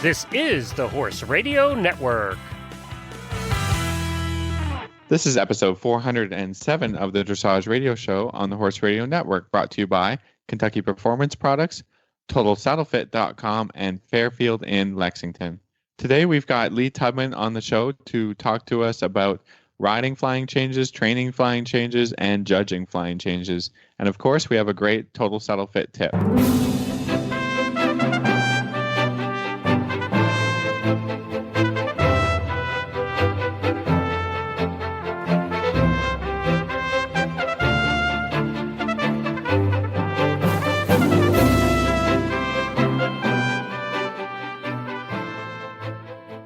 This is the Horse Radio Network. This is episode 407 of the Dressage Radio Show on the Horse Radio Network, brought to you by Kentucky Performance Products, TotalSaddleFit.com, and Fairfield in Lexington. Today we've got Lee Tubman on the show to talk to us about riding flying changes, training flying changes, and judging flying changes. And of course, we have a great Total Saddle Fit tip.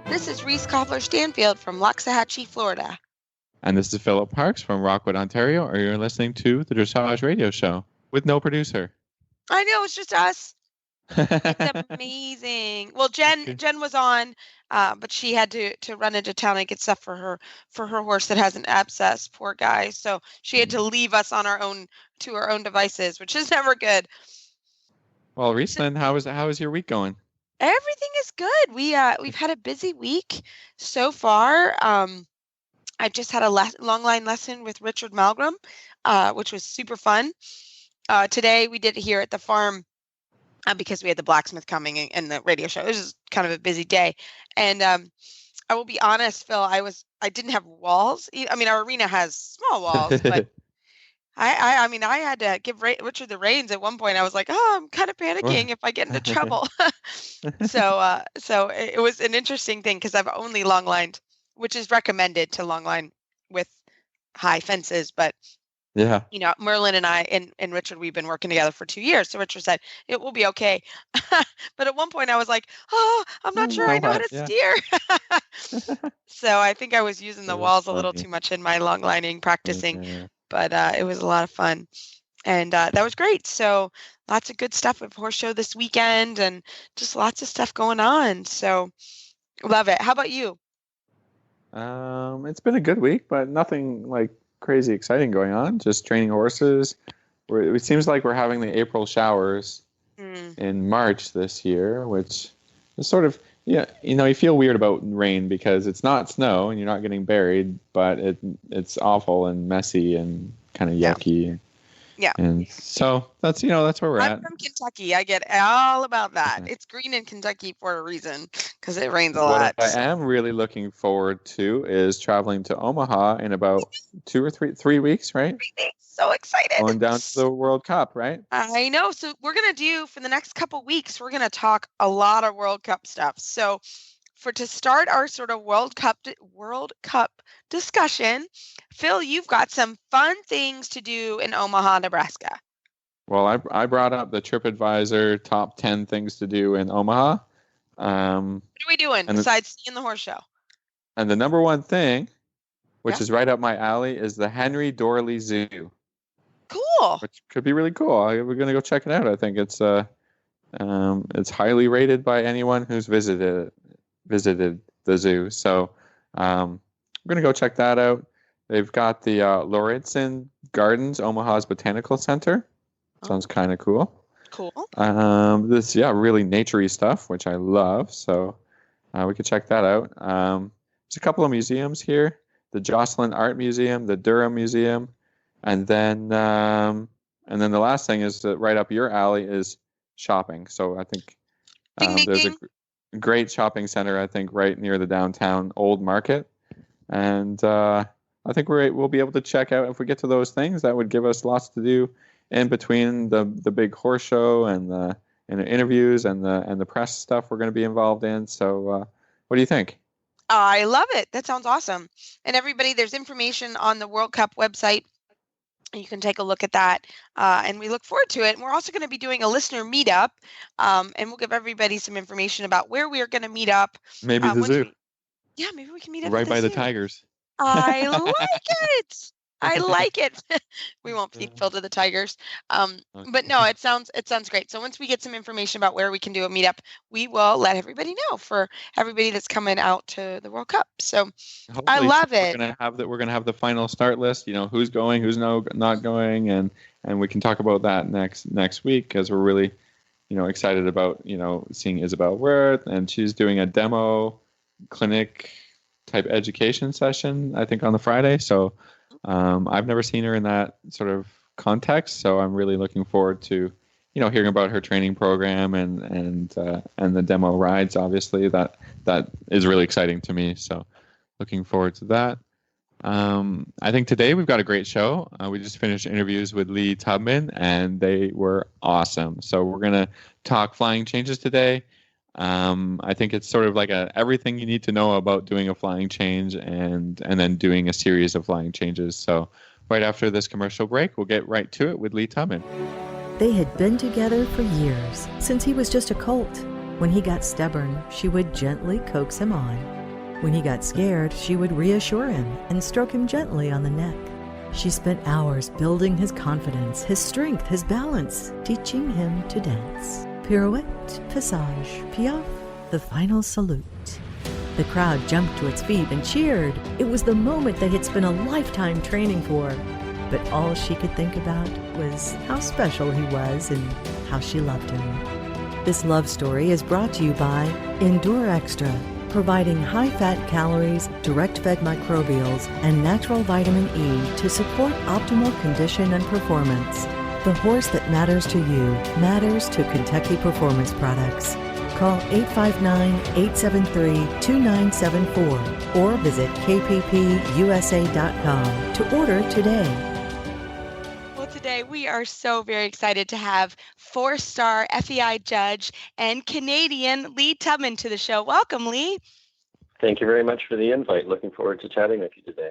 This is Reese Koffler-Stanfield from Loxahatchee, Florida. And this is Philip Parks from Rockwood, Ontario, or you're listening to the Dressage Radio Show with no producer. I know, it's just us. It's amazing. Well, Jen was on, but she had to run into town and get stuff for her horse that has an abscess, poor guy. So she had to leave us on our own devices, which is never good. Well, Riesland, how is your week going? Everything is good. We've had a busy week so far. I just had a long line lesson with Richard Malgrim, which was super fun. Today we did it here at the farm because we had the blacksmith coming and the radio show. It was kind of a busy day. And I will be honest, Phil, I didn't have walls. I mean, our arena has small walls, but I mean, I had to give Richard the reins at one point. I was like, oh, I'm kind of panicking if I get into trouble. So it was an interesting thing because I've only long lined, which is recommended to long line with high fences. But, yeah, Merlin and I and Richard, we've been working together for 2 years. So Richard said, it will be okay. But at one point I was like, oh, I'm not sure I know how to steer. So I think I was using the walls a little too much in my long lining practicing. Yeah. But it was a lot of fun. And that was great. So lots of good stuff with horse show this weekend and just lots of stuff going on. So love it. How about you? It's been a good week, but nothing like crazy exciting going on. Just training horses. It seems like we're having the April showers in March this year, which is sort of, you feel weird about rain because it's not snow and you're not getting buried, but it's awful and messy and kind of yucky. Yeah. And so that's where we're at. I'm from Kentucky. I get all about that. It's green in Kentucky for a reason because it rains a lot. What I am really looking forward to is traveling to Omaha in about 2 or 3 weeks, right? 3 weeks. So excited. Going down to the World Cup, right? I know. So we're going to do, for the next couple weeks, we're going to talk a lot of World Cup stuff. So to start our sort of World Cup discussion, Phil, you've got some fun things to do in Omaha, Nebraska. Well, I brought up the TripAdvisor top 10 things to do in Omaha. What are we doing besides seeing the horse show? And the number one thing, which is right up my alley, is the Henry Dorley Zoo. Cool. Which could be really cool. We're going to go check it out. I think it's highly rated by anyone who's visited the zoo. So we're going to go check that out. They've got the Lauritsen Gardens, Omaha's Botanical Center. Sounds kind of cool. Cool. This really naturey stuff, which I love. So we could check that out. There's a couple of museums here: the Jocelyn Art Museum, the Durham Museum. And then the last thing is that right up your alley is shopping. So I think there's a great shopping center, I think, right near the downtown Old Market. And I think we'll be able to check out, if we get to those things, that would give us lots to do in between the big horse show and the interviews and the press stuff we're going to be involved in. So what do you think? I love it. That sounds awesome. And everybody, there's information on the World Cup website. You can take a look at that, and we look forward to it. And we're also going to be doing a listener meetup, and we'll give everybody some information about where we are going to meet up. Maybe the zoo. Maybe we can meet up right at the by zoo. The Tigers. I like it. I like it. We won't feed Phil to the Tigers. But no, it sounds great. So once we get some information about where we can do a meetup, we will let everybody know, for everybody that's coming out to the World Cup. So hopefully I love it. We're gonna have the final start list. Who's going, who's not going, and we can talk about that next week, because we're really excited about, seeing Isabel Wirth, and she's doing a demo clinic type education session, I think, on the Friday. So I've never seen her in that sort of context. So I'm really looking forward to, hearing about her training program and the demo rides. Obviously, that is really exciting to me. So looking forward to that. I think today we've got a great show. We just finished interviews with Lee Tubman, and they were awesome. So we're going to talk flying changes today. I think it's sort of like everything you need to know about doing a flying change and then doing a series of flying changes. So right after this commercial break, we'll get right to it with Lee Tubman. They had been together for years, since he was just a colt. When he got stubborn, she would gently coax him on. When he got scared, she would reassure him and stroke him gently on the neck. She spent hours building his confidence, his strength, his balance, teaching him to dance. Pirouette, passage, piaffe, the final salute. The crowd jumped to its feet and cheered. It was the moment they had spent a lifetime training for. But all she could think about was how special he was and how she loved him. This love story is brought to you by Endure Extra, providing high-fat calories, direct-fed microbials, and natural vitamin E to support optimal condition and performance. The horse that matters to you matters to Kentucky Performance Products. Call 859-873-2974 or visit kppusa.com to order today. Well, today we are so very excited to have 4-star FEI judge and Canadian Lee Tubman to the show. Welcome, Lee. Thank you very much for the invite. Looking forward to chatting with you today.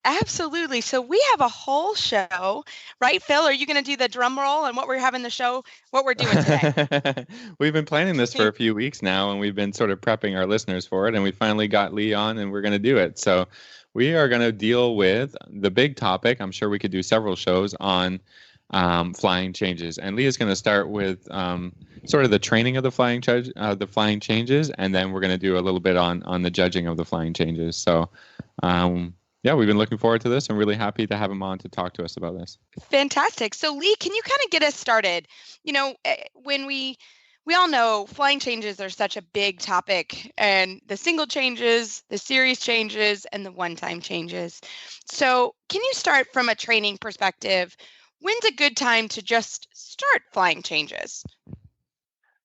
Absolutely. So we have a whole show, right, Phil? Are you going to do the drum roll and what we're having the show, what we're doing today? We've been planning this for a few weeks now, and we've been sort of prepping our listeners for it, and we finally got Lee on, and we're going to do it. So we are going to deal with the big topic. I'm sure we could do several shows on flying changes, and Lee is going to start with sort of the training of the flying changes, and then we're going to do a little bit on the judging of the flying changes. So. Yeah, we've been looking forward to this. I'm really happy to have him on to talk to us about this. Fantastic. So Lee, can you kind of get us started? When we all know flying changes are such a big topic, and the single changes, the series changes, and the one-time changes. So can you start from a training perspective? When's a good time to just start flying changes?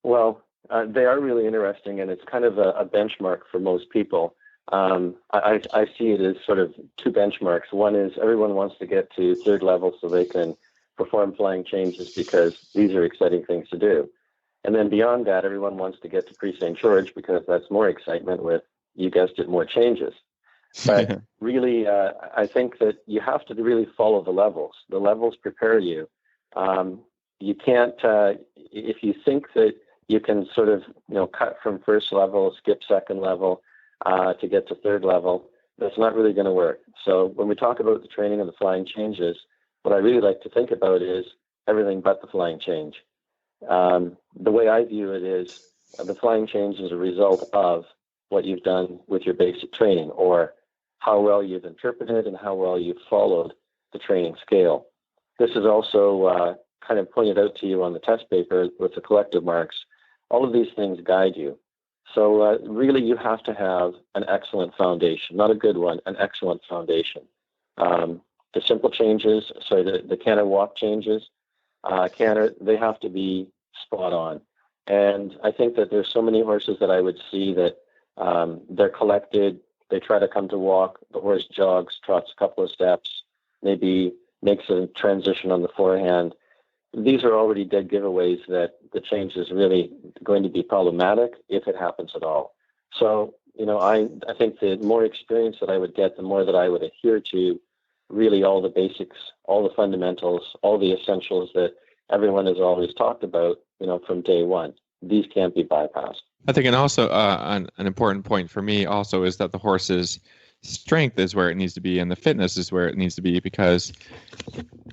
Well, they are really interesting, and it's kind of a benchmark for most people. I see it as sort of two benchmarks. One is everyone wants to get to third level so they can perform flying changes because these are exciting things to do. And then beyond that, everyone wants to get to Pre-St. George because that's more excitement with, you guessed it, more changes. But really, I think that you have to really follow the levels. The levels prepare you. You can't, if you think that you can sort of, cut from first level, skip second level, to get to third level, that's not really going to work. So when we talk about the training of the flying changes, what I really like to think about is everything but the flying change. The way I view it is the flying change is a result of what you've done with your basic training, or how well you've interpreted and how well you've followed the training scale. This is also kind of pointed out to you on the test paper with the collective marks. All of these things guide you. So really, you have to have an excellent foundation, not a good one, an excellent foundation. The simple changes, the canter walk changes, they have to be spot on. And I think that there's so many horses that I would see that they're collected, they try to come to walk, the horse jogs, trots a couple of steps, maybe makes a transition on the forehand. These are already dead giveaways that the change is really going to be problematic if it happens at all. So, I think the more experience that I would get, the more that I would adhere to really all the basics, all the fundamentals, all the essentials that everyone has always talked about, from day one. These can't be bypassed. I think, and also an important point for me also is that the horse's strength is where it needs to be and the fitness is where it needs to be, because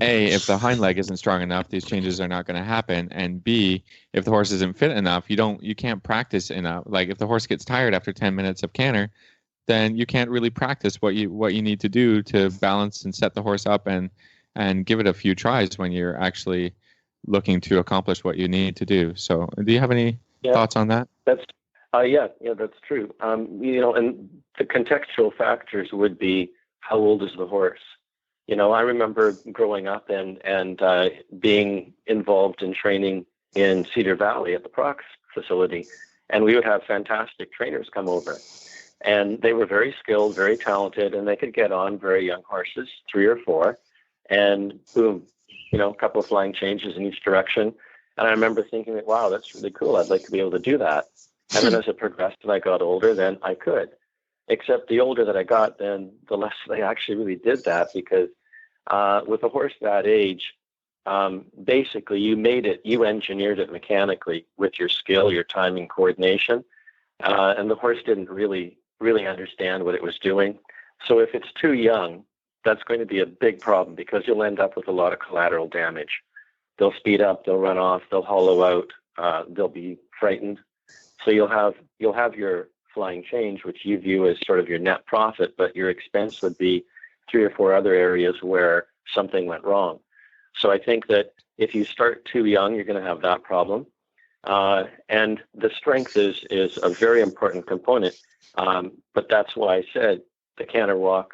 A, if the hind leg isn't strong enough, these changes are not going to happen, and B, if the horse isn't fit enough, you can't practice enough. Like if the horse gets tired after 10 minutes of canter, then you can't really practice what you need to do to balance and set the horse up and give it a few tries when you're actually looking to accomplish what you need to do. So do you have any thoughts on that? That's that's true. And the contextual factors would be, how old is the horse? I remember growing up and being involved in training in Cedar Valley at the Prox facility, and we would have fantastic trainers come over, and they were very skilled, very talented, and they could get on very young horses, 3 or 4, and boom, a couple of flying changes in each direction. And I remember thinking that, wow, that's really cool. I'd like to be able to do that. And then as it progressed and I got older, then I could. Except the older that I got, then the less I actually really did that, because with a horse that age, basically you engineered it mechanically with your skill, your timing, coordination, and the horse didn't really understand what it was doing. So if it's too young, that's going to be a big problem, because you'll end up with a lot of collateral damage. They'll speed up, they'll run off, they'll hollow out, they'll be frightened. So you'll have your flying change, which you view as sort of your net profit, but your expense would be 3 or 4 other areas where something went wrong. So I think that if you start too young, you're going to have that problem. And the strength is a very important component. But that's why I said the canter walk,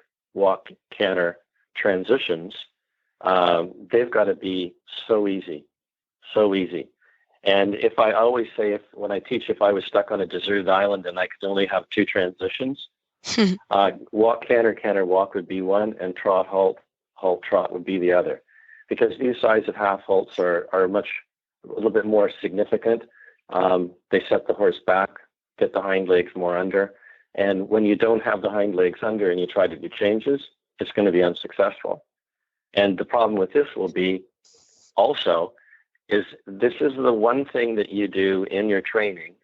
canter transitions, they've got to be so easy. And I always say, when I teach, if I was stuck on a deserted island and I could only have 2 transitions, walk, canter, walk would be one, and trot, halt, trot would be the other. Because these sides of half halts are a little bit more significant. They set the horse back, get the hind legs more under. And when you don't have the hind legs under and you try to do changes, it's going to be unsuccessful. And the problem with this will be also, this is the one thing that you do in your training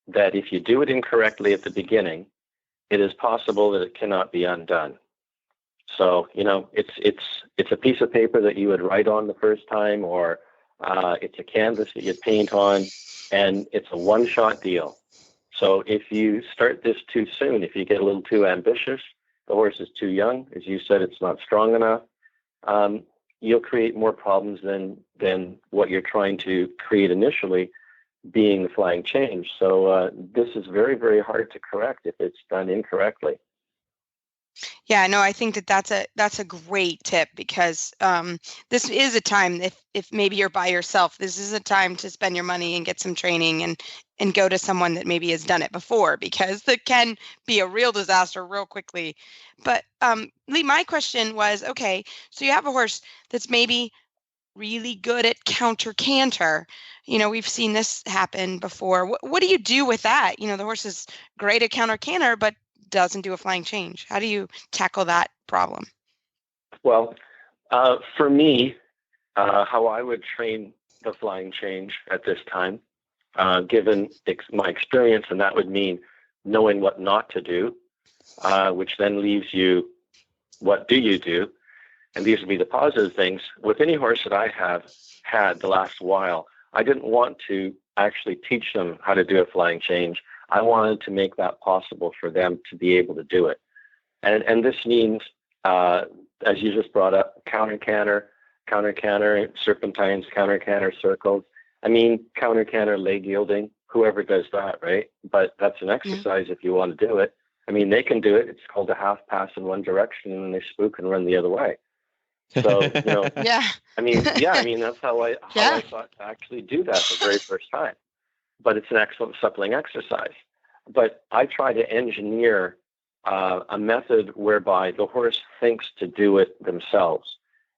that if you do it incorrectly at the beginning, it is possible that it cannot be undone. So, it's a piece of paper that you would write on the first time, or it's a canvas that you paint on, and it's a one-shot deal. So if you start this too soon, if you get a little too ambitious, the horse is too young, as you said, it's not strong enough, you'll create more problems than what you're trying to create initially, being the flying change. So this is very, very hard to correct if it's done incorrectly. Yeah, no, I think that's a great tip, because this is a time, if maybe you're by yourself, this is a time to spend your money and get some training and go to someone that maybe has done it before, because that can be a real disaster real quickly. But Lee, my question was, okay, so you have a horse that's maybe really good at counter canter. We've seen this happen before. What do you do with that? The horse is great at counter canter, but doesn't do a flying change. How do you tackle that problem? Well, for me, how I would train the flying change at this time, given my experience, and that would mean knowing what not to do, which then leaves you, what do you do? And these would be the positive things. With any horse that I have had the last while, I didn't want to actually teach them how to do a flying change. I wanted to make that possible for them to be able to do it. And this means, as you just brought up, counter canter, serpentines, counter canter circles. I mean, counter canter leg yielding, whoever does that, right? But that's an exercise if you want to do it. I mean, they can do it. It's called a half pass in one direction, and they spook and run the other way. So, yeah. I mean, that's how I thought to actually do that the very first time. But it's an excellent suppling exercise. But I try to engineer a method whereby the horse thinks to do it themselves.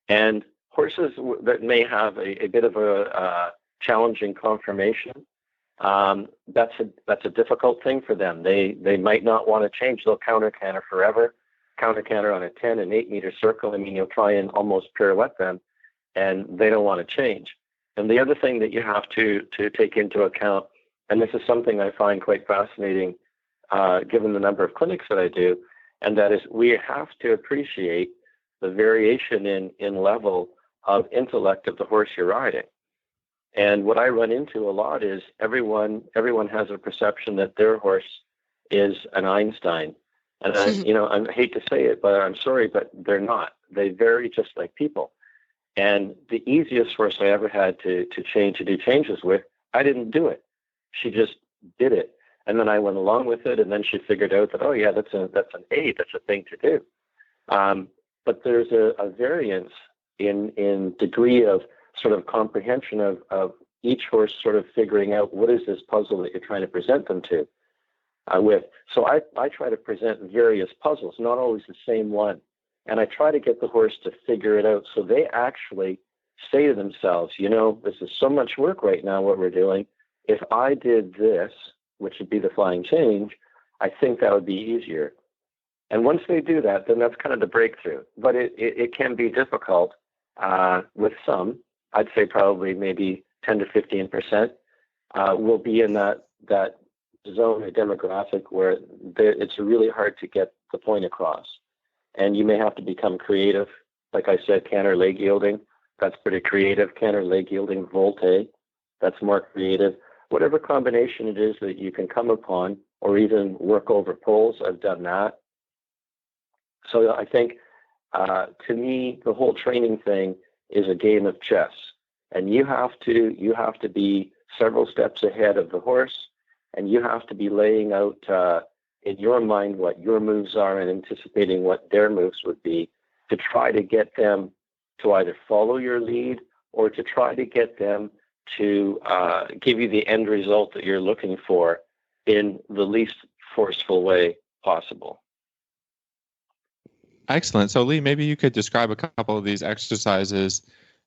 And horses that may have a bit of a challenging conformation, that's a difficult thing for them. They might not want to change. They'll counter canter forever, counter canter on a 10 and 8 meter circle. I mean, you'll try and almost pirouette them, and they don't want to change. And the other thing that you have to take into account, and this is something I find quite fascinating, given the number of clinics that I do, and that is we have to appreciate the variation in level of intellect of the horse you're riding. And what I run into a lot is everyone has a perception that their horse is an Einstein. And I hate to say it, but I'm sorry, but they're not. They vary just like people. And the easiest horse I ever had to do changes with, I didn't do it. She just did it. And then I went along with it, and then she figured out that, oh yeah, that's an A, that's a thing to do. But there's a variance in degree of sort of comprehension of each horse sort of figuring out what is this puzzle that you're trying to present them to with. So I try to present various puzzles, not always the same one. And I try to get the horse to figure it out so they actually say to themselves, this is so much work right now, what we're doing. If I did this, which would be the flying change, I think that would be easier. And once they do that, then that's kind of the breakthrough. But it can be difficult with some. I'd say probably maybe 10 to 15% will be in that zone or demographic where it's really hard to get the point across. And you may have to become creative. Like I said, canter leg yielding, that's pretty creative. Canter leg yielding volte, that's more creative. Whatever combination it is that you can come upon, or even work over poles, I've done that. So I think, to me, the whole training thing is a game of chess, and you have to be several steps ahead of the horse, and you have to be laying out in your mind what your moves are and anticipating what their moves would be to try to get them to either follow your lead or to try to get them to give you the end result that you're looking for in the least forceful way possible. Excellent. So Lee, maybe you could describe a couple of these exercises,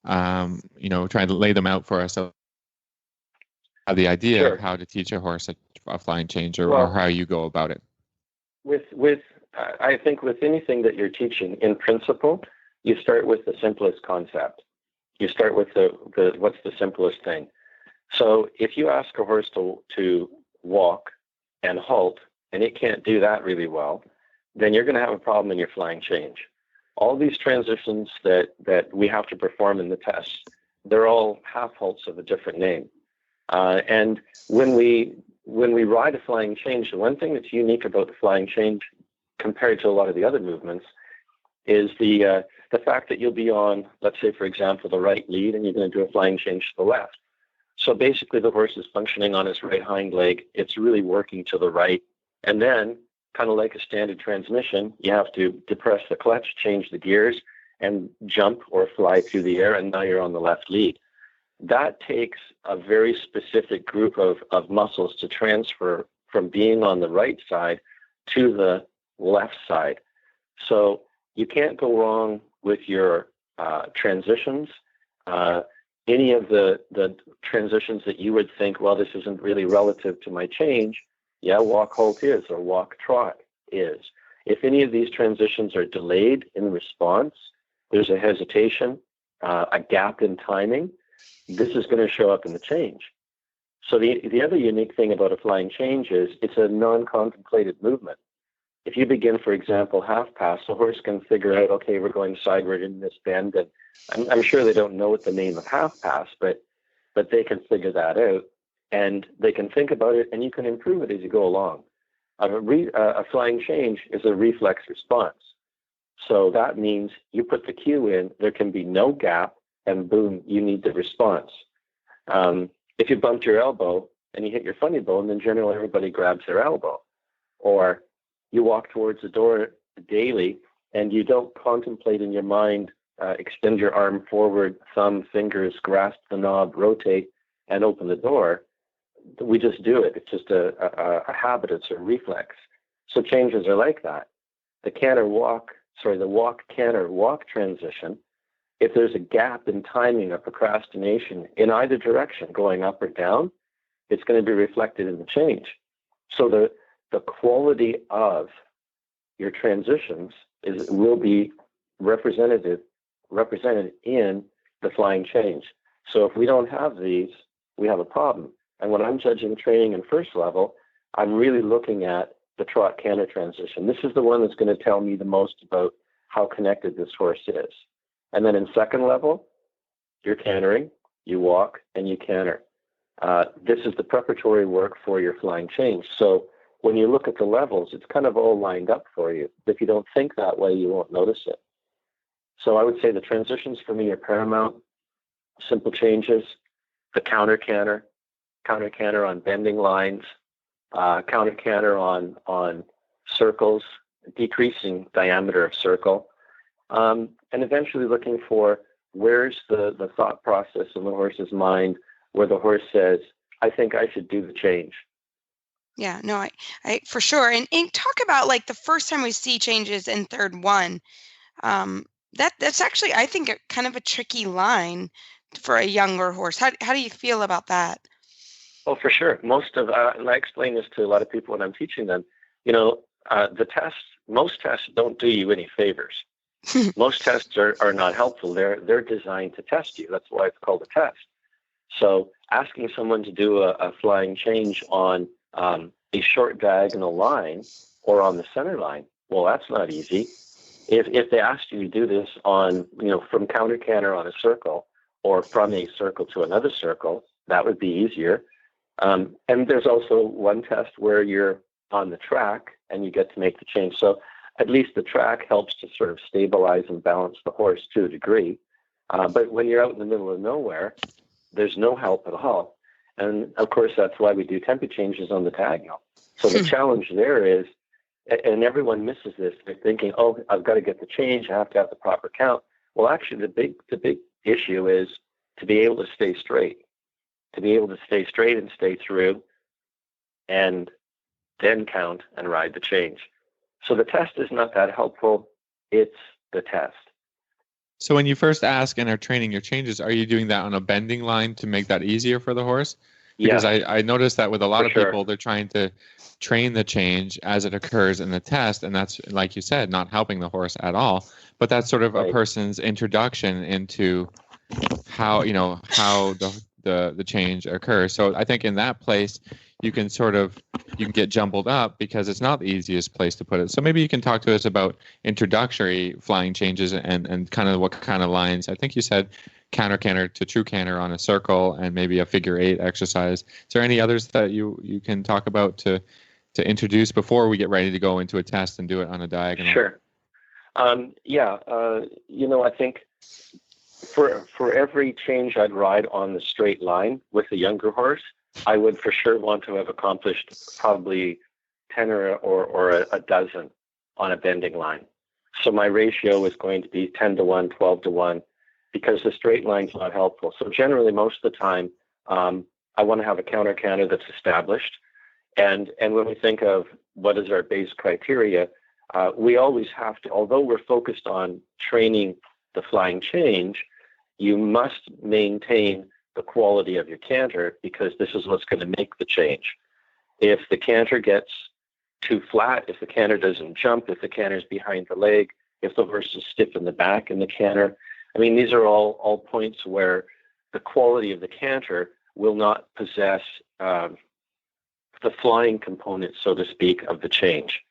trying to lay them out for us. So the idea Sure. of how to teach a horse a flying change or how you go about it. I think with anything that you're teaching, in principle, you start with the simplest concept. You start with the what's the simplest thing. So if you ask a horse to walk and halt, and it can't do that really well, then you're going to have a problem in your flying change. All these transitions that we have to perform in the tests, they're all half halts of a different name. And when we ride a flying change, the one thing that's unique about the flying change compared to a lot of the other movements is the fact that you'll be on, let's say, for example, the right lead, and you're going to do a flying change to the left. So basically, the horse is functioning on his right hind leg. It's really working to the right. And then, kind of like a standard transmission, you have to depress the clutch, change the gears, and jump or fly through the air, and now you're on the left lead. That takes a very specific group of muscles to transfer from being on the right side to the left side. So you can't go wrong with your transitions. Any of the transitions that you would think, well, this isn't really relative to my change, walk halt is, or walk trot is. If any of these transitions are delayed in response, there's a hesitation, a gap in timing, this is going to show up in the change. So the other unique thing about a flying change is it's a non-contemplated movement. If you begin, for example, half pass, the horse can figure out, okay, we're going sideward in this bend, and I'm sure they don't know what the name of half pass, but they can figure that out, and they can think about it, and you can improve it as you go along. A flying change is a reflex response. So that means you put the cue in, there can be no gap, and boom, you need the response. If you bumped your elbow and you hit your funny bone, then generally everybody grabs their elbow. Or you walk towards the door daily and you don't contemplate in your mind, extend your arm forward, thumb, fingers, grasp the knob, rotate, and open the door. We just do it. It's just a habit. It's a reflex. So changes are like that. The walk, canter, walk transition, if there's a gap in timing or procrastination in either direction, going up or down, it's going to be reflected in the change. So the quality of your transitions will be represented in the flying change. So if we don't have these, we have a problem. And when I'm judging training in first level, I'm really looking at the trot canter transition. This is the one that's going to tell me the most about how connected this horse is. And then in second level, you're cantering, you walk, and you canter. This is the preparatory work for your flying change. So when you look at the levels, it's kind of all lined up for you. If you don't think that way, you won't notice it. So I would say the transitions for me are paramount. Simple changes, the counter canter on bending lines, counter canter on circles, decreasing diameter of circle, and eventually looking for where's the thought process in the horse's mind where the horse says, I think I should do the change. Yeah, no, I for sure. And talk about like the first time we see changes in third one. That's actually, I think, kind of a tricky line for a younger horse. How do you feel about that? Oh, for sure. And I explain this to a lot of people when I'm teaching them. Most tests don't do you any favors. Most tests are not helpful. They're designed to test you. That's why it's called a test. So asking someone to do a flying change on a short diagonal line or on the center line, well, that's not easy. If they asked you to do this on, from counter canter on a circle or from a circle to another circle, that would be easier. And there's also one test where you're on the track and you get to make the change. So at least the track helps to sort of stabilize and balance the horse to a degree. But when you're out in the middle of nowhere, there's no help at all. And of course, that's why we do tempo changes on the diagonal. So the challenge there is, and everyone misses this, they're thinking, oh, I've got to get the change, I have to have the proper count. Well, actually, the big issue is to be able to stay straight, and stay through, and then count and ride the change. So the test is not that helpful. It's the test. So when you first ask and are training your changes, are you doing that on a bending line to make that easier for the horse? Because I noticed that with a lot of people, they're trying to train the change as it occurs in the test, and that's, like you said, not helping the horse at all. But that's sort of a person's introduction into how the change occurs. So I think in that place, you can get jumbled up because it's not the easiest place to put it. So maybe you can talk to us about introductory flying changes and kind of what kind of lines. I think you said counter canter to true canter on a circle and maybe a figure 8 exercise. Is there any others that you can talk about to introduce before we get ready to go into a test and do it on a diagonal? Sure. I think for every change I'd ride on the straight line with a younger horse, I would for sure want to have accomplished probably 10 or a dozen on a bending line. So my ratio is going to be 10 to 1, 12 to 1, because the straight line's not helpful. So generally, most of the time, I want to have a counter canter that's established. And when we think of what is our base criteria, we always have to, although we're focused on training the flying change, you must maintain the quality of your canter, because this is what's going to make the change. If the canter gets too flat, if the canter doesn't jump, if the canter's behind the leg, if the horse is stiff in the back in the canter, I mean, these are all points where the quality of the canter will not possess the flying component, so to speak, of the change.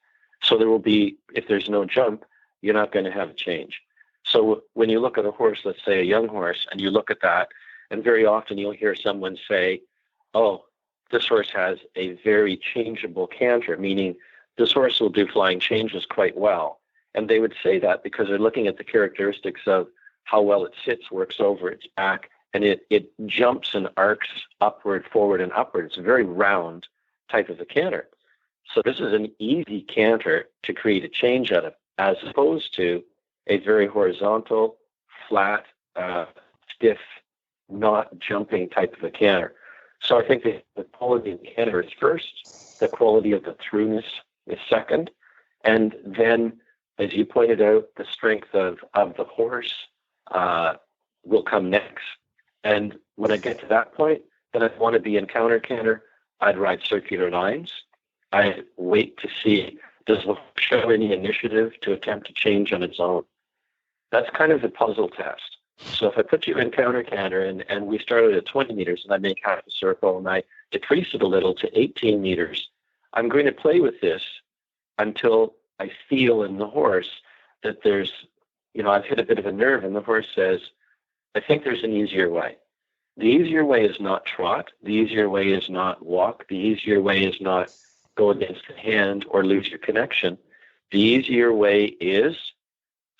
So there will be, if there's no jump, you're not going to have a change. So when you look at a horse, let's say a young horse, and you look at that, and very often you'll hear someone say, oh, this horse has a very changeable canter, meaning this horse will do flying changes quite well. And they would say that because they're looking at the characteristics of how well it sits, works over its back, and it jumps and arcs upward, forward, and upward. It's a very round type of a canter. So this is an easy canter to create a change out of, as opposed to a very horizontal, flat, stiff, not jumping type of a canter. So I think the quality of the canter is first, the quality of the throughness is second, and then, as you pointed out, the strength of the horse will come next. And when I get to that point, then I'd want to be in counter canter. I'd ride circular lines. I'd wait to see, does the horse show any initiative to attempt to change on its own? That's kind of the puzzle test. So if I put you in counter canter and we started at 20 meters and I make half a circle and I decrease it a little to 18 meters, I'm going to play with this until I feel in the horse that there's, I've hit a bit of a nerve, and the horse says, I think there's an easier way. The easier way is not trot. The easier way is not walk. The easier way is not go against the hand or lose your connection. The easier way is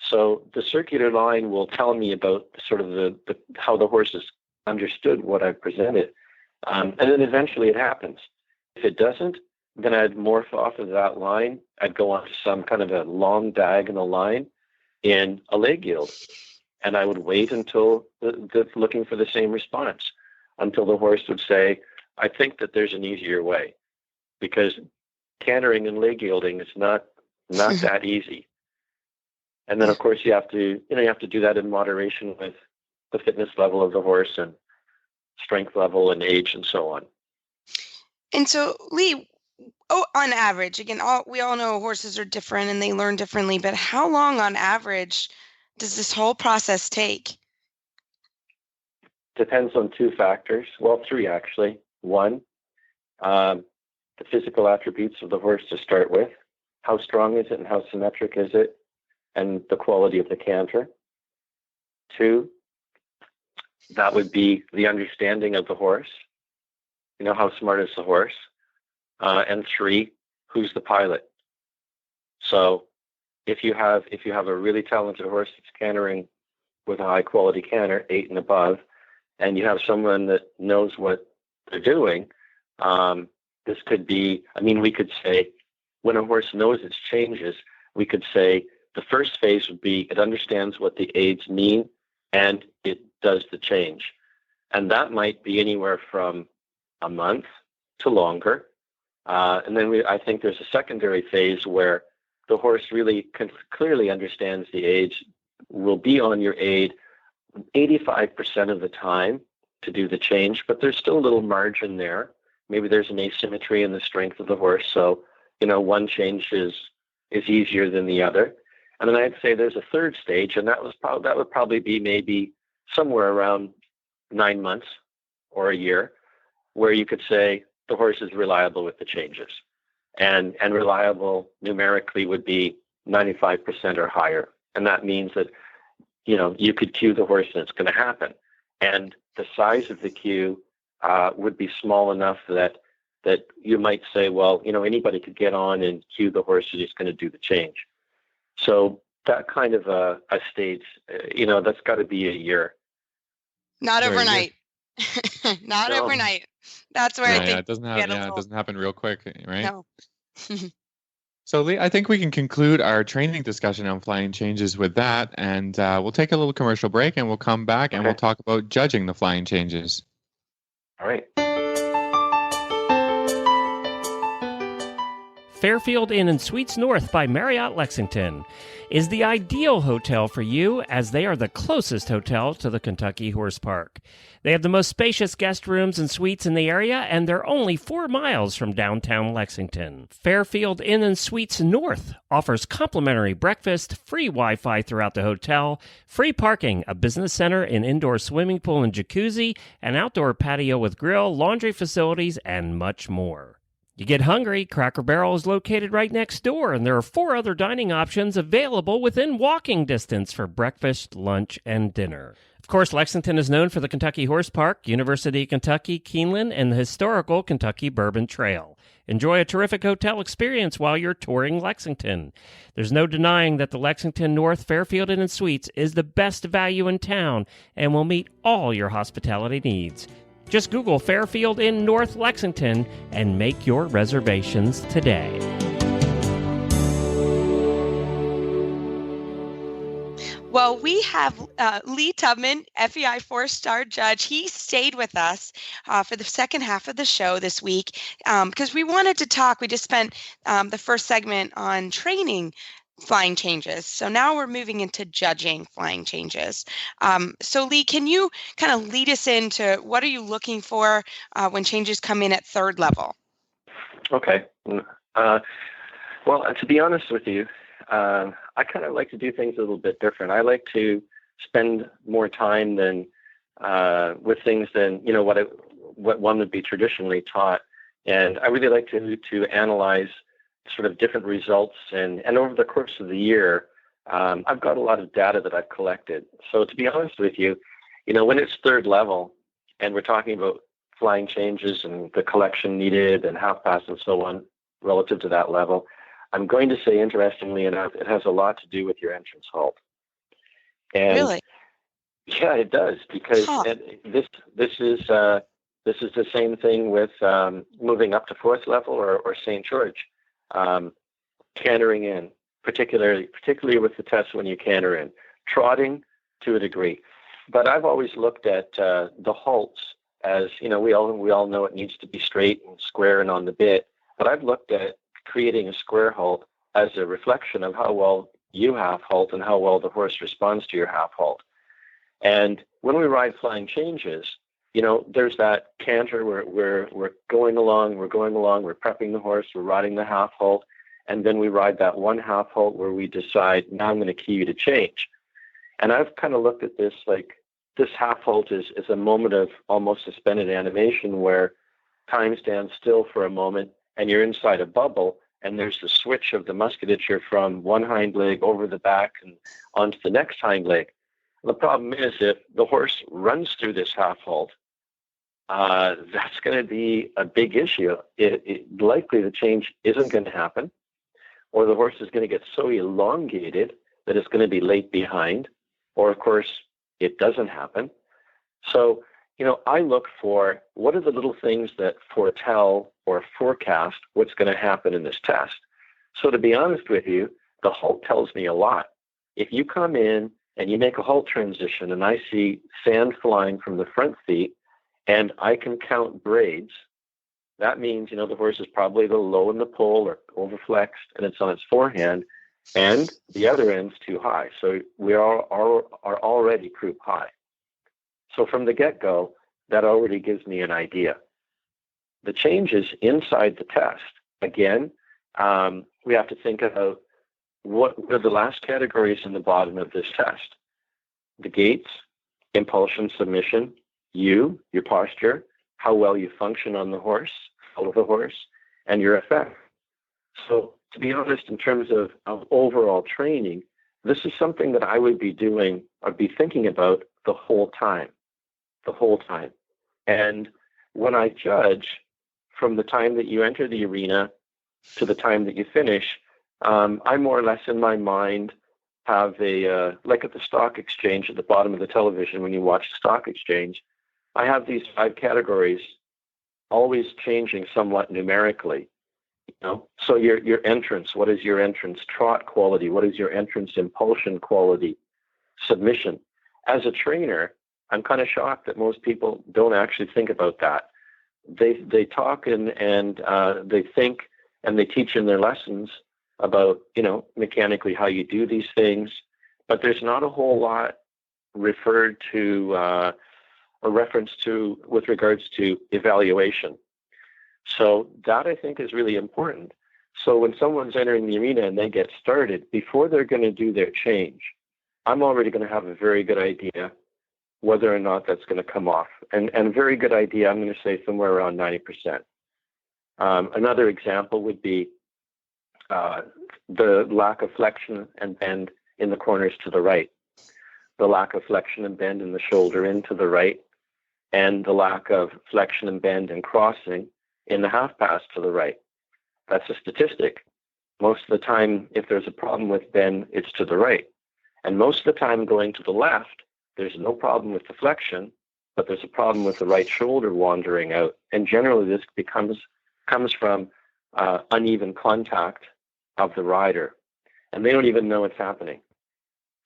So the circular line will tell me about sort of the how the horse has understood what I've presented. And then eventually it happens. If it doesn't, then I'd morph off of that line. I'd go on to some kind of a long diagonal line in a leg yield. And I would wait until looking for the same response, until the horse would say, I think that there's an easier way. Because cantering and leg yielding is not that easy. And then, of course, you have to do that in moderation with the fitness level of the horse and strength level and age and so on. And so, Lee, on average, again, we all know horses are different and they learn differently, but how long on average does this whole process take? Depends on two factors. Well, three, actually. One, the physical attributes of the horse to start with. How strong is it and how symmetric is it? And the quality of the canter. Two, that would be the understanding of the horse. How smart is the horse? And three, who's the pilot? So if you have a really talented horse that's cantering with a high quality canter, 8 and above, and you have someone that knows what they're doing, this could be, we could say, when a horse knows its changes, we could say the first phase would be it understands what the aids mean and it does the change. And that might be anywhere from a month to longer. And then I think there's a secondary phase where the horse really clearly understands the aids, will be on your aid 85% of the time to do the change, but there's still a little margin there. Maybe there's an asymmetry in the strength of the horse. So, one change is easier than the other. And then I'd say there's a third stage, and that would probably be maybe somewhere around 9 months or a year, where you could say the horse is reliable with the changes. And reliable numerically would be 95% or higher. And that means that, you could cue the horse and it's going to happen. And the size of the cue would be small enough that you might say, well, anybody could get on and cue the horse and he's going to do the change. So that kind of a stage, that's got to be a year. Not overnight. Not overnight. That's where I think it doesn't happen. It doesn't happen real quick, right? No. So, Lee, I think we can conclude our training discussion on flying changes with that, and we'll take a little commercial break, and we'll come back and we'll talk about judging the flying changes. All right. Fairfield Inn and Suites North by Marriott Lexington is the ideal hotel for you, as they are the closest hotel to the Kentucky Horse Park. They have the most spacious guest rooms and suites in the area, and they're only 4 miles from downtown Lexington. Fairfield Inn and Suites North offers complimentary breakfast, free Wi-Fi throughout the hotel, free parking, a business center, an indoor swimming pool and jacuzzi, an outdoor patio with grill, laundry facilities, and much more. You get hungry, Cracker Barrel is located right next door, and there are 4 other dining options available within walking distance for breakfast, lunch, and dinner. Of course, Lexington is known for the Kentucky Horse Park, University of Kentucky, Keeneland, and the historical Kentucky Bourbon Trail. Enjoy a terrific hotel experience while you're touring Lexington. There's no denying that the Lexington North Fairfield Inn and Suites is the best value in town and will meet all your hospitality needs. Just Google Fairfield Inn North Lexington and make your reservations today. Well, we have Lee Tubman, FEI 4-star judge. He stayed with us for the second half of the show this week because we wanted to talk. We just spent the first segment on training flying changes. So now we're moving into judging flying changes. So Lee, can you kind of lead us into what are you looking for when changes come in at third level? Okay. Well, to be honest with you, I kind of like to do things a little bit different. I like to spend more time than with things than what one would be traditionally taught, and I really like to analyze sort of different results. And over the course of the year, I've got a lot of data that I've collected. So to be honest with you, when it's third level, and we're talking about flying changes and the collection needed and half pass and so on relative to that level, I'm going to say, interestingly enough, it has a lot to do with your entrance halt. And Really? yeah, it does, because Huh. this is the same thing with moving up to fourth level or St. George, um, cantering in, particularly with the test when you canter in, trotting to a degree. But I've always looked at the halts as, we all know it needs to be straight and square and on the bit. But I've looked at creating a square halt as a reflection of how well you half halt and how well the horse responds to your half halt. And when we ride flying changes, there's that canter where we're going along, we're prepping the horse, we're riding the half halt, and then we ride that one half halt where we decide, now I'm going to key you to change. And I've kind of looked at this like this half halt is a moment of almost suspended animation where time stands still for a moment and you're inside a bubble, and there's the switch of the musculature from one hind leg over the back and onto the next hind leg. The problem is, if the horse runs through this half halt, that's going to be a big issue. Likely the change isn't going to happen, or the horse is going to get so elongated that it's going to be late behind, or of course it doesn't happen. So, I look for what are the little things that foretell or forecast what's going to happen in this test. So to be honest with you, the halt tells me a lot. If you come in and you make a halt transition and I see sand flying from the front feet and I can count braids, that means, the horse is probably the low in the poll or overflexed and it's on its forehand, and the other end's too high. So we are already croup high. So from the get-go, that already gives me an idea. The changes inside the test, again, we have to think about what are the last categories in the bottom of this test. The gaits, impulsion, submission, your posture, how well you function on the horse, follow the horse, and your effect. So to be honest, in terms of overall training, this is something that I would be doing or be thinking about the whole time. And when I judge from the time that you enter the arena to the time that you finish, I more or less in my mind have like at the stock exchange at the bottom of the television when you watch the stock exchange, I have these 5 categories always changing somewhat numerically. So your entrance, what is your entrance trot quality? What is your entrance impulsion quality? Submission. As a trainer, I'm kind of shocked that most people don't actually think about that. They talk and they think and they teach in their lessons about, mechanically how you do these things, but there's not a whole lot referred to or referenced to with regards to evaluation. So that I think is really important. So when someone's entering the arena and they get started, before they're going to do their change, I'm already going to have a very good idea whether or not that's going to come off. And a very good idea, I'm going to say somewhere around 90%. Another example would be the lack of flexion and bend in the corners to the right, the lack of flexion and bend in the shoulder in to the right, and the lack of flexion and bend and crossing in the half pass to the right. That's a statistic. Most of the time, if there's a problem with bend, it's to the right. And most of the time going to the left, there's no problem with the flexion, but there's a problem with the right shoulder wandering out. And generally this comes from uneven contact of the rider. And they don't even know it's happening.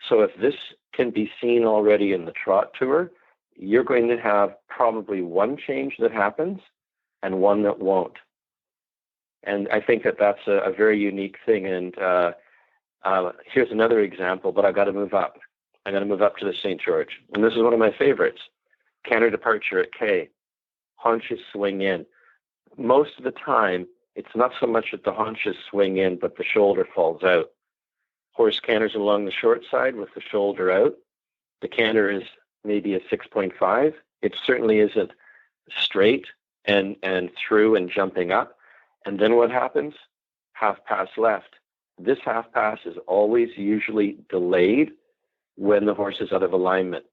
So if this can be seen already in the trot tour, you're going to have probably one change that happens and one that won't. And I think that that's a very unique thing. And here's another example, but I've got to move up. I got to move up to the St. George. And this is one of my favorites. Canter departure at K. Haunches swing in. Most of the time, it's not so much that the haunches swing in, but the shoulder falls out. Horse canters along the short side with the shoulder out. The canter is maybe a 6.5. It certainly isn't straight and through and jumping up. And then what happens? Half pass left. This half pass is always usually delayed when the horse is out of alignment.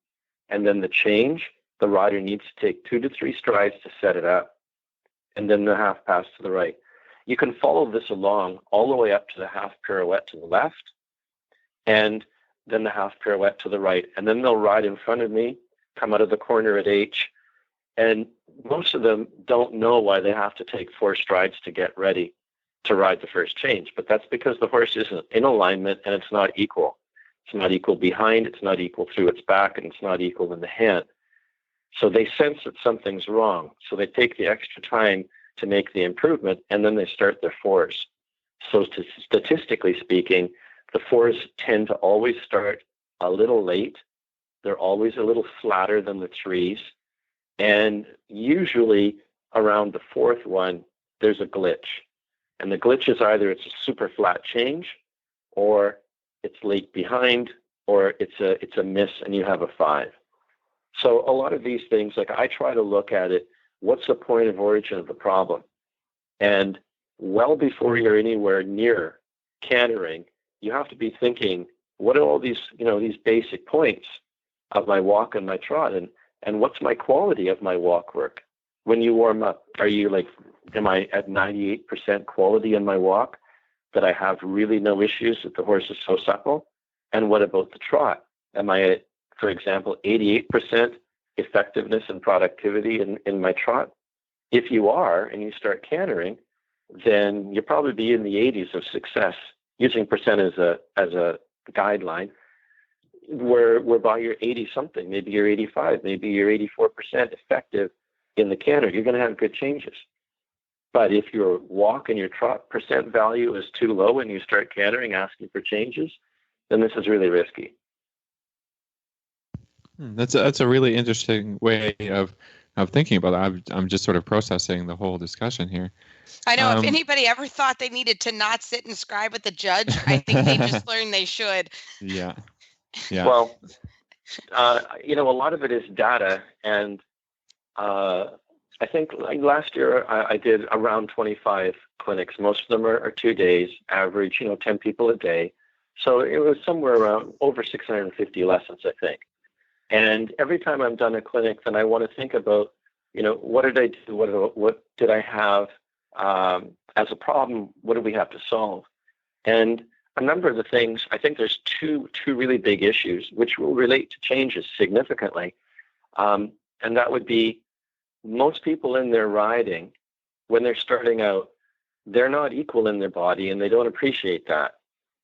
And then the change, the rider needs to take 2 to 3 strides to set it up. And then the half pass to the right. You can follow this along all the way up to the half pirouette to the left. And then the half pirouette to the right, and then they'll ride in front of me, come out of the corner at H, and most of them don't know why they have to take 4 strides to get ready to ride the first change. But that's because the horse isn't in alignment and it's not equal. It's not equal behind, it's not equal through its back, and it's not equal in the hand. So they sense that something's wrong. So they take the extra time to make the improvement, and then they start their 4s. So statistically speaking, the 4s tend to always start a little late. They're always a little flatter than the 3s. And usually around the 4th one, there's a glitch. And the glitch is either it's a super flat change, or it's late behind, or it's a miss and you have a 5. So a lot of these things, like I try to look at it, what's the point of origin of the problem? And well before you're anywhere near cantering, you have to be thinking, what are all these, these basic points of my walk and my trot, and what's my quality of my walk work? When you warm up, am I at 98% quality in my walk, that I have really no issues, that the horse is so supple? And what about the trot? Am I at, for example, 88% effectiveness and productivity in my trot? If you are, and you start cantering, then you'll probably be in the 80s of success, using percent as a guideline, whereby you're 80 something, maybe you're 85, maybe you're 84% effective in the canter. You're going to have good changes. But if your walk and your trot percent value is too low and you start cantering, asking for changes, then this is really risky. That's a really interesting way of thinking about it. I'm just sort of processing the whole discussion here. I know if anybody ever thought they needed to not sit and scribe with the judge, I think they just learned they should. Yeah. Well, a lot of it is data, and I think last year I did around 25 clinics. Most of them are 2 days, average, 10 people a day. So it was somewhere around over 650 lessons, I think. And every time I'm done a clinic, then I want to think about, what did I do? What did I have as a problem? What do we have to solve? And a number of the things, I think there's two really big issues, which will relate to changes significantly. And that would be most people in their riding, when they're starting out, they're not equal in their body, and they don't appreciate that.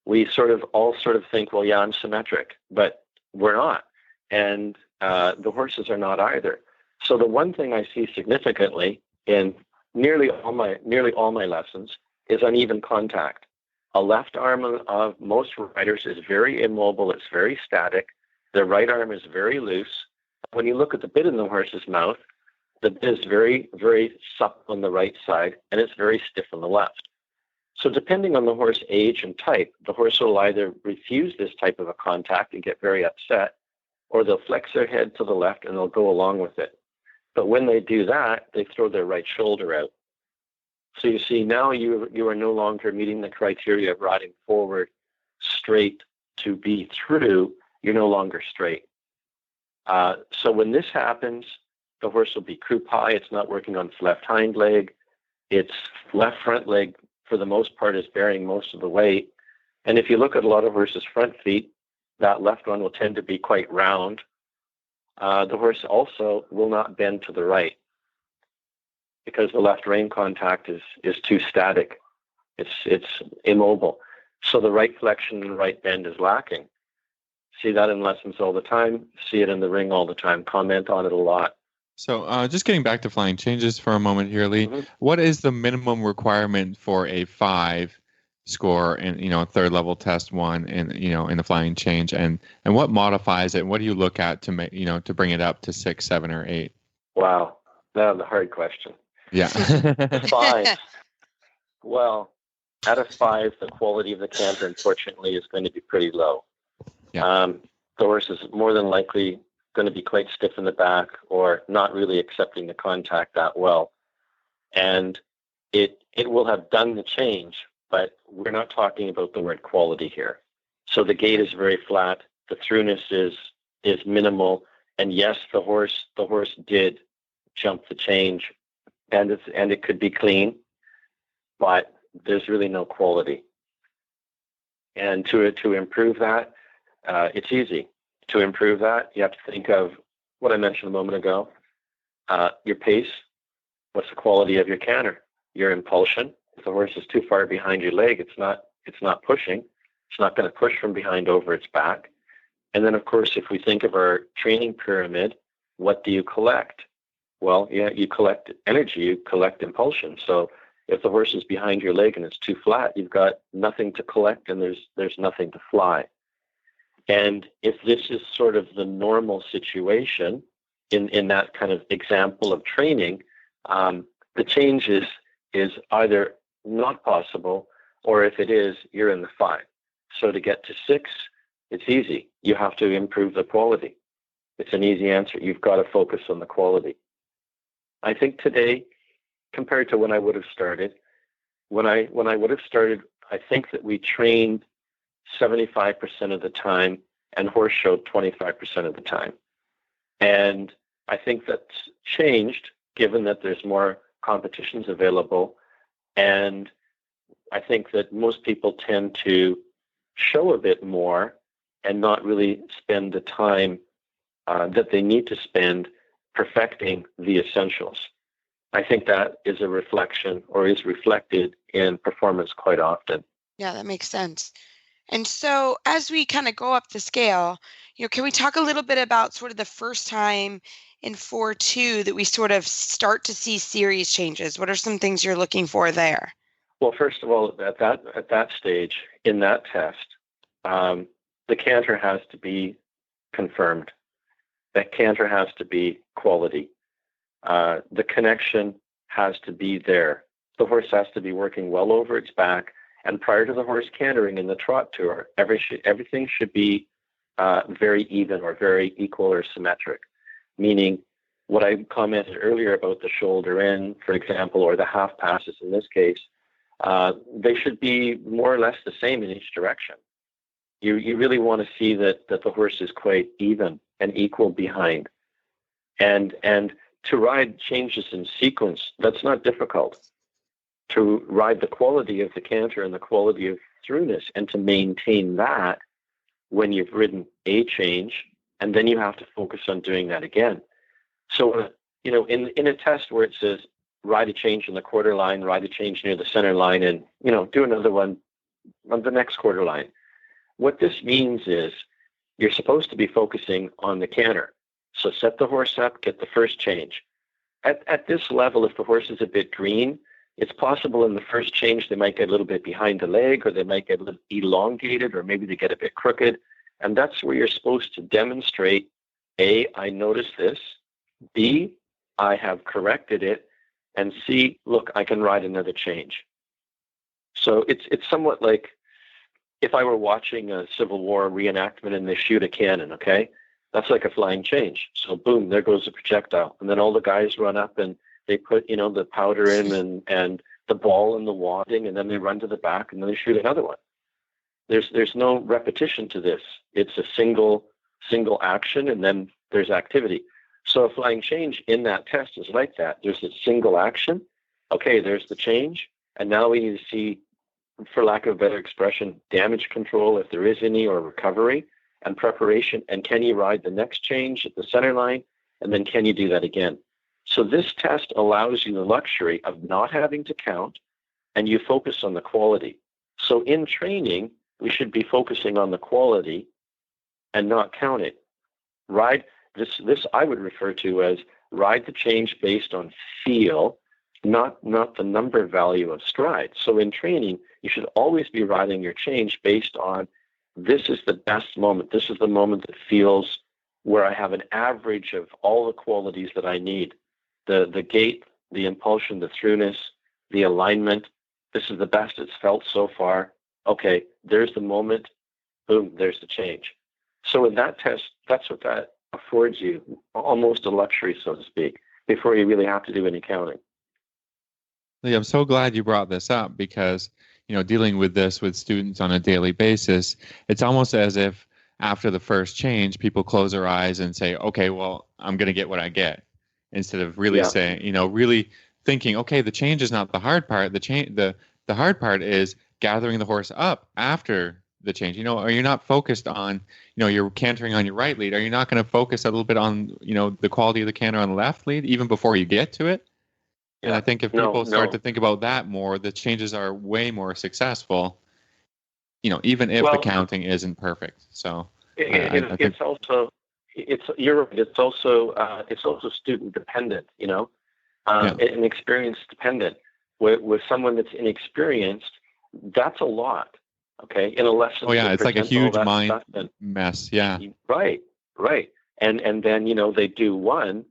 We all think, well, yeah, I'm symmetric, but we're not. And the horses are not either. So the one thing I see significantly in nearly all my lessons is uneven contact. A left arm of most riders is very immobile. It's very static. Their right arm is very loose. When you look at the bit in the horse's mouth, the bit is very, very supple on the right side, and it's very stiff on the left. So depending on the horse age and type, the horse will either refuse this type of a contact and get very upset, or they'll flex their head to the left and they'll go along with it. But when they do that, they throw their right shoulder out. So you see, now you are no longer meeting the criteria of riding forward straight to be through. You're no longer straight. So when this happens, the horse will be croup high. It's not working on its left hind leg. Its left front leg, for the most part, is bearing most of the weight. And if you look at a lot of horses' front feet, that left one will tend to be quite round. The horse also will not bend to the right because the left rein contact is too static. It's immobile. So the right flexion and right bend is lacking. See that in lessons all the time. See it in the ring all the time. Comment on it a lot. So just getting back to flying changes for a moment here, Lee. Mm-hmm. What is the minimum requirement for a 5 score in a third level test 1 and in the flying change, and what modifies it? What do you look at to make to bring it up to 6, 7, or 8? Wow, that's a hard question. Yeah. 5. Well, out of 5, the quality of the canter, unfortunately, is going to be pretty low. Yeah. The horse is more than likely going to be quite stiff in the back, or not really accepting the contact that well, and it will have done the change. But we're not talking about the word quality here. So the gait is very flat. The throughness is minimal. And yes, the horse did jump the change, and it could be clean, but there's really no quality. And to improve that, It's easy to improve that. You have to think of what I mentioned a moment ago. Your pace, what's the quality of your canter, your impulsion. If the horse is too far behind your leg, it's not pushing. It's not going to push from behind over its back. And then, of course, if we think of our training pyramid, what do you collect? Well, yeah, you collect energy, you collect impulsion. So if the horse is behind your leg and it's too flat, you've got nothing to collect and there's nothing to fly. And if this is sort of the normal situation in that kind of example of training, the change is either not possible, or if it is, you're in the 5. So to get to 6, it's easy. You have to improve the quality. It's an easy answer. You've got to focus on the quality. I think today, compared to when I would have started, when I would have started, I think that we trained 75% of the time and horse showed 25% of the time. And I think that's changed given that there's more competitions available. And I think that most people tend to show a bit more and not really spend the time that they need to spend perfecting the essentials. I think that is a reflection or is reflected in performance quite often. Yeah, that makes sense. And so as we kind of go up the scale, can we talk a little bit about sort of the first time in 4-2 that we sort of start to see series changes? What are some things you're looking for there? Well, first of all, at that stage in that test, the canter has to be confirmed. That canter has to be quality. The connection has to be there. The horse has to be working well over its back. And prior to the horse cantering in the trot tour, everything should be very even or very equal or symmetric. Meaning, what I commented earlier about the shoulder in, for example, or the half passes in this case, they should be more or less the same in each direction. You really want to see that the horse is quite even and equal behind. And to ride changes in sequence, that's not difficult. To ride the quality of the canter and the quality of throughness and to maintain that when you've ridden a change, and then you have to focus on doing that again. So, in a test where it says ride a change in the quarter line, ride a change near the center line, and, do another one on the next quarter line, what this means is you're supposed to be focusing on the canter. So set the horse up, get the first change. At this level, if the horse is a bit green, it's possible in the first change they might get a little bit behind the leg, or they might get a little elongated, or maybe they get a bit crooked. And that's where you're supposed to demonstrate, A, I noticed this, B, I have corrected it, and C, look, I can ride another change. So it's somewhat like if I were watching a Civil War reenactment and they shoot a cannon, okay? That's like a flying change. So boom, there goes the projectile. And then all the guys run up and they put, the powder in and the ball in the wadding, and then they run to the back and then they shoot another one. There's no repetition to this. It's a single action, and then there's activity. So a flying change in that test is like that. There's a single action. Okay, there's the change. And now we need to see, for lack of a better expression, damage control, if there is any, or recovery and preparation. And can you ride the next change at the center line? And then can you do that again? So this test allows you the luxury of not having to count, and you focus on the quality. So in training, we should be focusing on the quality and not count it. Ride this I would refer to as ride the change based on feel, not the number value of stride. So in training, you should always be riding your change based on this is the best moment. This is the moment that feels where I have an average of all the qualities that I need. The gait, the impulsion, the throughness, the alignment. This is the best it's felt so far. Okay, there's the moment. Boom, there's the change. So in that test, that's what that affords you, almost a luxury, so to speak, before you really have to do any counting. Lee, I'm so glad you brought this up because, dealing with this with students on a daily basis, it's almost as if after the first change, people close their eyes and say, okay, well, I'm going to get what I get. Instead of really saying, really thinking, okay, the change is not the hard part. The hard part is gathering the horse up after the change? You know, are you not focused on, you know, you're cantering on your right lead? Are you not going to focus a little bit on, you know, the quality of the canter on the left lead even before you get to it? And I think if people start to think about that more, the changes are way more successful, you know, even if the counting isn't perfect. So I think it's also, you're right. It's also student dependent, you know, and experience dependent. With someone that's inexperienced, that's a lot. Okay, in a lesson. Oh yeah, it's like a huge mind mess. Yeah. Right. And then, you know, they do one,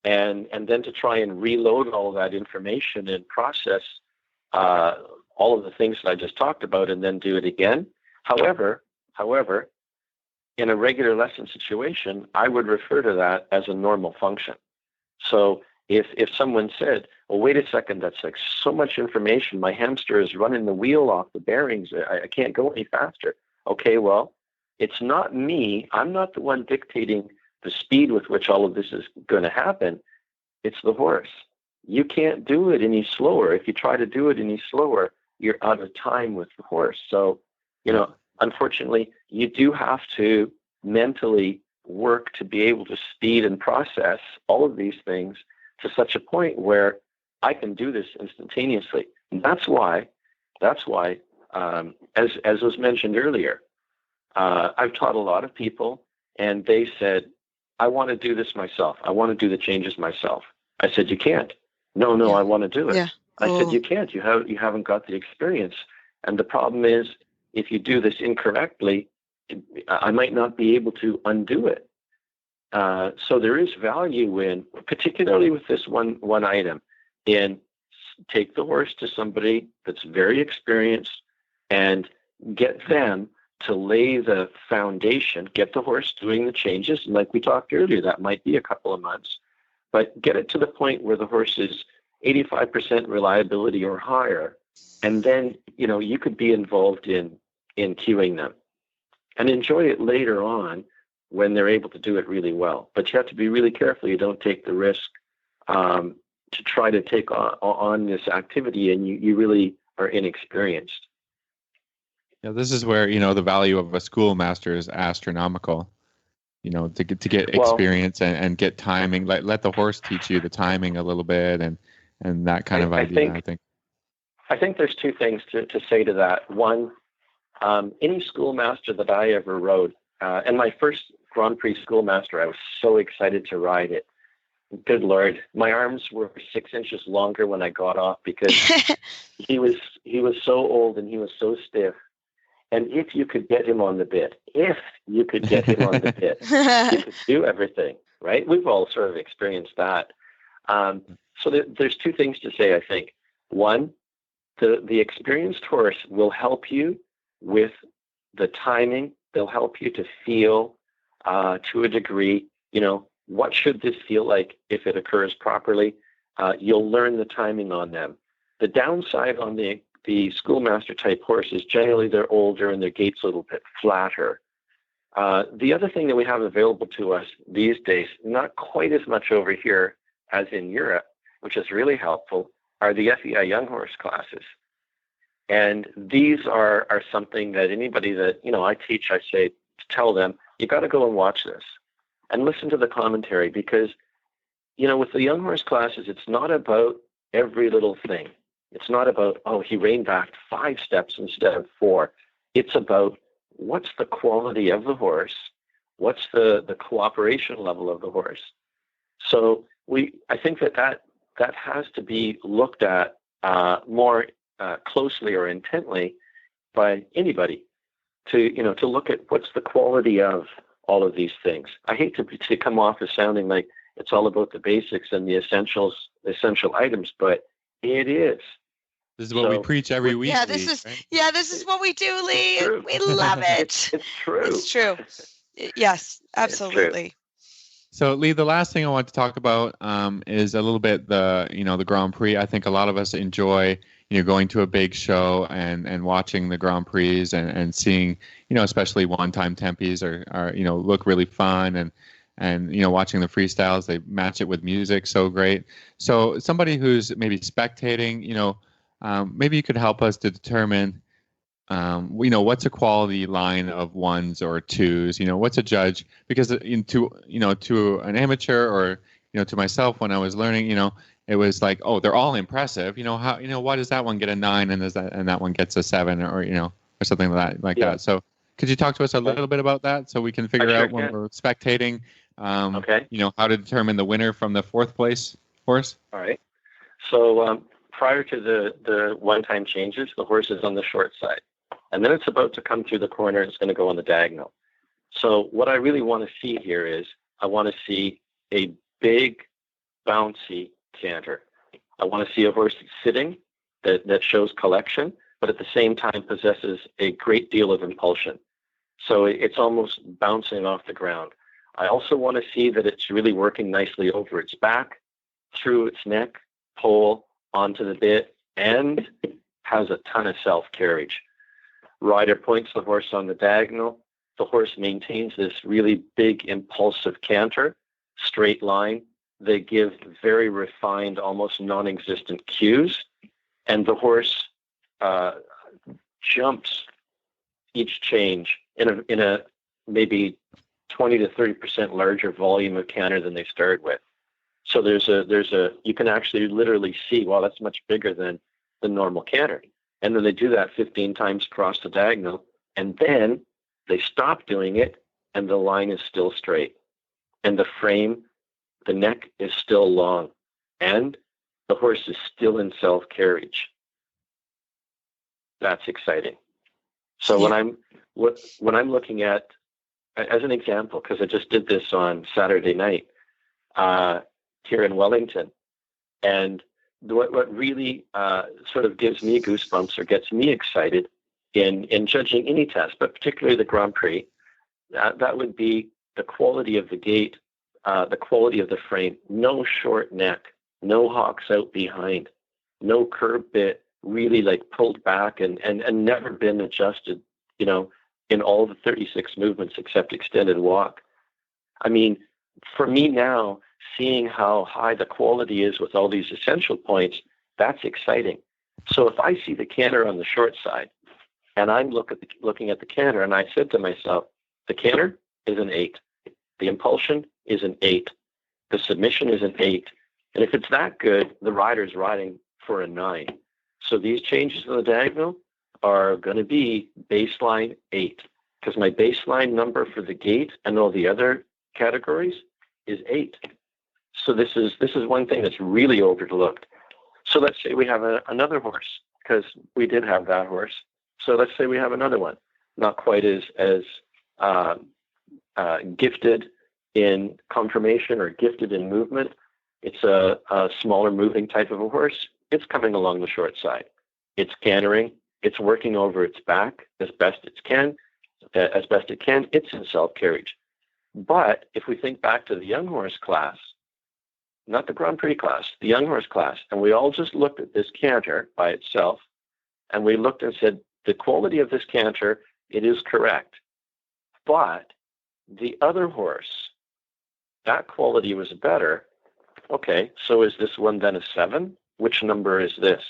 and then to try and reload all of that information and process all of the things that I just talked about, and then do it again. However, in a regular lesson situation, I would refer to that as a normal function. So if someone said, well, wait a second, that's like so much information. My hamster is running the wheel off the bearings. I can't go any faster. Okay, well, it's not me. I'm not the one dictating the speed with which all of this is going to happen. It's the horse. You can't do it any slower. If you try to do it any slower, you're out of time with the horse. So, you know, unfortunately, you do have to mentally work to be able to speed and process all of these things to such a point where I can do this instantaneously. And that's why, as was mentioned earlier, I've taught a lot of people, and they said, I want to do this myself. I want to do the changes myself. I said, you can't. No, I want to do it. Yeah. I said, you can't. You haven't got the experience. And the problem is, if you do this incorrectly, I might not be able to undo it. So there is value in, particularly with this one item, in take the horse to somebody that's very experienced and get them to lay the foundation, get the horse doing the changes. And like we talked earlier, that might be a couple of months, but get it to the point where the horse is 85% reliability or higher. And then, you know, you could be involved in cueing them and enjoy it later on when they're able to do it really well. But you have to be really careful. You don't take the risk to try to take on this activity and you really are inexperienced. Yeah, this is where, you know, the value of a schoolmaster is astronomical. You know, to get experience and get timing. Let the horse teach you the timing a little bit and that kind of idea. I think there's two things to say to that. One, any schoolmaster that I ever rode, and my first Grand Prix schoolmaster, I was so excited to ride it. Good Lord, my arms were 6 inches longer when I got off because he was so old and he was so stiff. And if you could get him on the bit, you could do everything, right? We've all sort of experienced that. So there's two things to say, I think. One, the experienced horse will help you with the timing. They'll help you to feel to a degree, you know, what should this feel like if it occurs properly? You'll learn the timing on them. The downside on the schoolmaster type horses, generally they're older and their gait's a little bit flatter. The other thing that we have available to us these days, not quite as much over here as in Europe, which is really helpful, are the FEI young horse classes. And these are something that anybody that, you know, I teach, I say to tell them, you got to go and watch this and listen to the commentary because, you know, with the young horse classes, it's not about every little thing. It's not about, oh, he reined back 5 steps instead of 4. It's about what's the quality of the horse, what's the cooperation level of the horse. So I think that has to be looked at more closely or intently by anybody to look at what's the quality of all of these things. I hate to come off as sounding like it's all about the basics and the essential items, but it is. This is what we preach every week. Yeah, this is what we do, Lee. We love it. It's true. It's true. Yes, absolutely. So, Lee, the last thing I want to talk about is a little bit the Grand Prix. I think a lot of us enjoy, going to a big show and watching the Grand Prix and seeing, especially one-time Tempes are look really fun and watching the freestyles, they match it with music so great. So somebody who's maybe spectating, maybe you could help us to determine, what's a quality line of ones or twos? What's a judge? Because to an amateur or to myself when I was learning, it was like, oh, they're all impressive. How why does that one get a 9 and that one gets a 7 or something like Yeah. that. So could you talk to us a little bit about that so we can figure sure out when can. we're spectating, Okay. how to determine the winner from the fourth place horse? All right. So prior to the one-time changes, the horse is on the short side. And then it's about to come through the corner. It's going to go on the diagonal. So what I really want to see here is I want to see a big, bouncy canter. I want to see a horse that's sitting that shows collection, but at the same time possesses a great deal of impulsion. So it's almost bouncing off the ground. I also want to see that it's really working nicely over its back, through its neck, pole, onto the bit, and has a ton of self-carriage. Rider points the horse on the diagonal. The horse maintains this really big, impulsive canter, straight line. They give very refined, almost non-existent cues, and the horse jumps each change in a maybe 20 to 30% larger volume of canter than they start with. So there's a you can actually literally see, wow, that's much bigger than the normal canter. And then they do that 15 times across the diagonal, and then they stop doing it, and the line is still straight, and the frame, the neck is still long, and the horse is still in self-carriage. That's exciting. So when I'm looking at, as an example, because I just did this on Saturday night here in Wellington, and what really sort of gives me goosebumps or gets me excited in judging any test, but particularly the Grand Prix, that would be the quality of the gait, the quality of the frame, no short neck, no hocks out behind, no curb bit really like pulled back and never been adjusted, in all the 36 movements except extended walk. I mean, for me now, seeing how high the quality is with all these essential points, that's exciting. So if I see the canter on the short side and I'm looking at the canter and I said to myself, the canter is an 8. The impulsion is an 8. The submission is an 8. And if it's that good, the rider's riding for a 9. So these changes in the diagonal are going to be baseline 8, because my baseline number for the gate and all the other categories is 8. So this is one thing that's really overlooked. So let's say we have another horse, because we did have that horse. So let's say we have another one, not quite as gifted in conformation or gifted in movement. It's a smaller moving type of a horse. It's coming along the short side. It's cantering. It's working over its back as best it can. It's in self-carriage. But if we think back to the young horse class, not the Grand Prix class, the young horse class, and we all just looked at this canter by itself, and we looked and said, the quality of this canter, it is correct. But the other horse, that quality was better. Okay, so is this one then a 7? Which number is this?